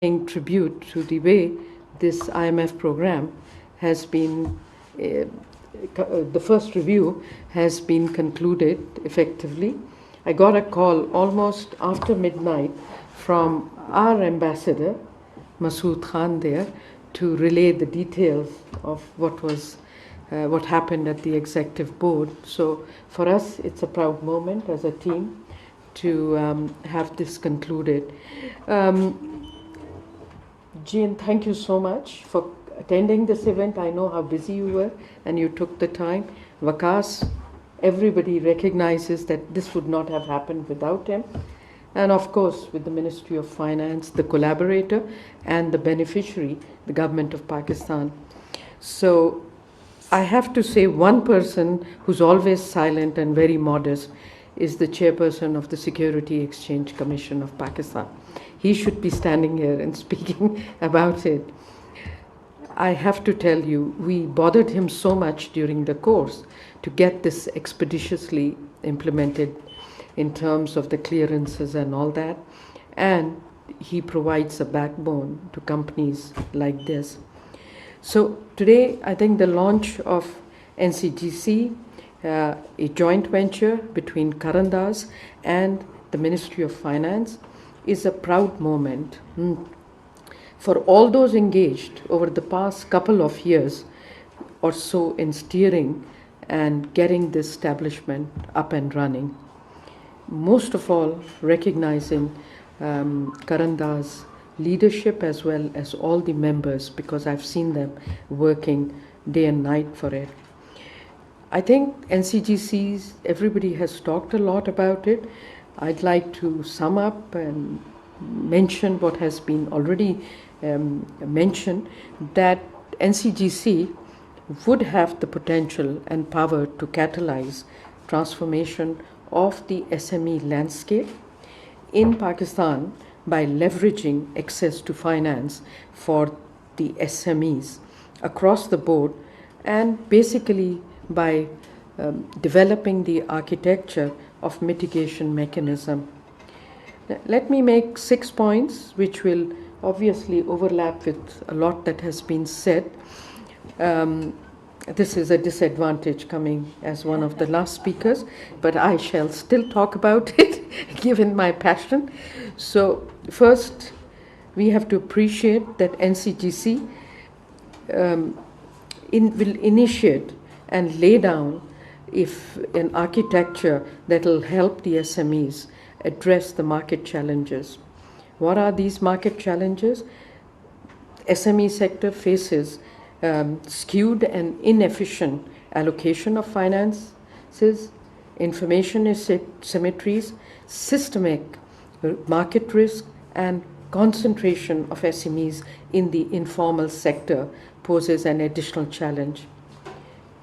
paying tribute to the way this IMF program has been, the first review has been concluded effectively. I got a call almost after midnight from our ambassador, Masood Khan, there to relay the details of what happened at the executive board. So for us, it's a proud moment as a team to have this concluded. Jean, thank you so much for attending this event. I know how busy you were and you took the time. Vakas, everybody recognizes that this would not have happened without him. And of course, with the Ministry of Finance, the collaborator, and the beneficiary, the government of Pakistan. So I have to say, one person who's always silent and very modest is the chairperson of the Security Exchange Commission of Pakistan. He should be standing here and speaking about it. I have to tell you, we bothered him so much during the course to get this expeditiously implemented in terms of the clearances and all that. And he provides a backbone to companies like this. So today, I think the launch of NCGC, a joint venture between Karandas and the Ministry of Finance, is a proud moment for all those engaged over the past couple of years or so in steering and getting this establishment up and running. Most of all, recognizing Karandas' leadership as well as all the members, because I've seen them working day and night for it. I think NCGCs, everybody has talked a lot about it. I'd like to sum up and mention what has been already mentioned, that NCGC would have the potential and power to catalyze transformation of the SME landscape in Pakistan by leveraging access to finance for the SMEs across the board, and basically by developing the architecture of mitigation mechanism. Let me make 6 points which will obviously overlap with a lot that has been said. This is a disadvantage coming as one of the last speakers, but I shall still talk about it given my passion. So first, we have to appreciate that NCGC will initiate and lay down an architecture that will help the SMEs address the market challenges. What are these market challenges? SME sector faces skewed and inefficient allocation of finances, information asymmetries, systemic market risk, and concentration of SMEs in the informal sector poses an additional challenge.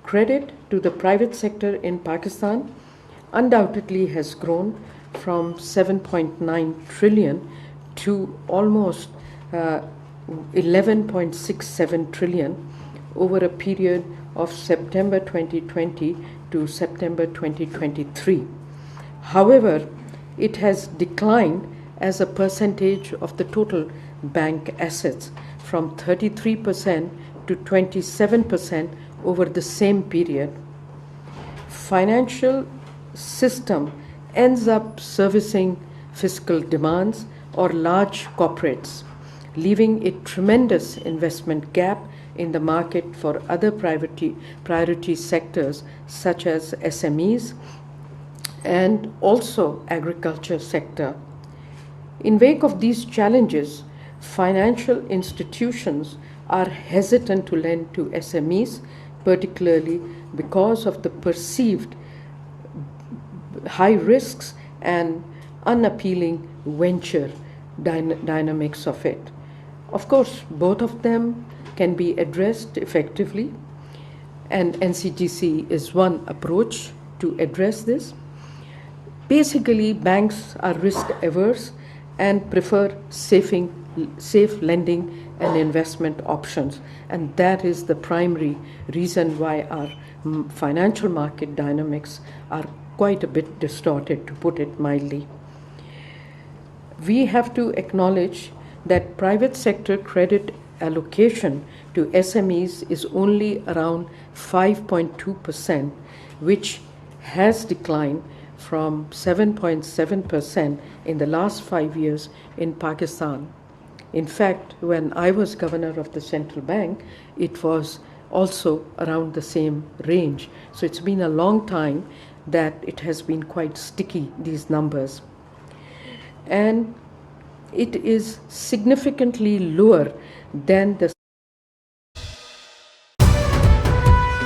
Credit to the private sector in Pakistan undoubtedly has grown from 7.9 trillion to almost 11.67 trillion over a period of September 2020 to September 2023. However, it has declined as a percentage of the total bank assets from 33% to 27% over the same period. Financial system ends up servicing fiscal demands or large corporates, leaving a tremendous investment gap in the market for other priority sectors such as SMEs and also agriculture sector. In wake of these challenges, financial institutions are hesitant to lend to SMEs, particularly because of the perceived high risks and unappealing venture dynamics of it. Of course, both of them can be addressed effectively, and NCGC is one approach to address this. Basically, banks are risk averse and prefer safe lending and investment options, and that is the primary reason why our financial market dynamics are quite a bit distorted, to put it mildly. We have to acknowledge that private sector credit allocation to SMEs is only around 5.2%, which has declined from 7.7% in the last 5 years in Pakistan. In fact, when I was governor of the central bank, it was also around the same range. So it's been a long time that it has been quite sticky, these numbers. And it is significantly lower than the